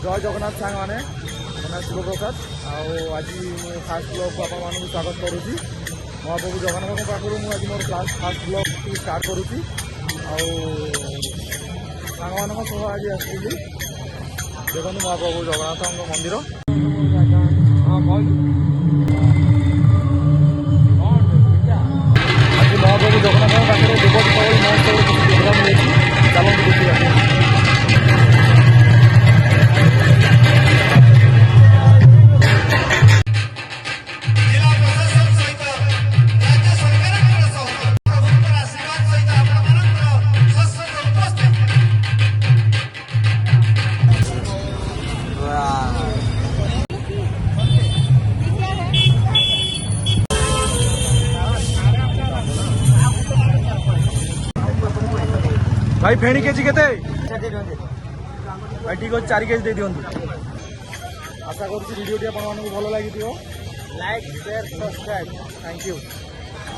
जय जगन्नाथ सांग मैंने मैं शिवप्रसाद आज फास्ट ब्लॉग को आपण स्वागत करुँची महाप्रभु जगन्नाथ पाखर मुझे मोर क्लास फास्ट ब्लॉग स्टार्ट करुँची सांग मान सह आज आसली देखो महाप्रभु जगन्नाथ मंदिर आज महाप्रभु जगन्नाथ पाखर देवोत्सव महोत्सव प्रोग्राम देखी चलते देखिए। भाई फेणी केजी केते भाई ठीक अच्छे 4 केजी दे दिंतु आशा करूँ भिडियो भल लगी like share subscribe thank you.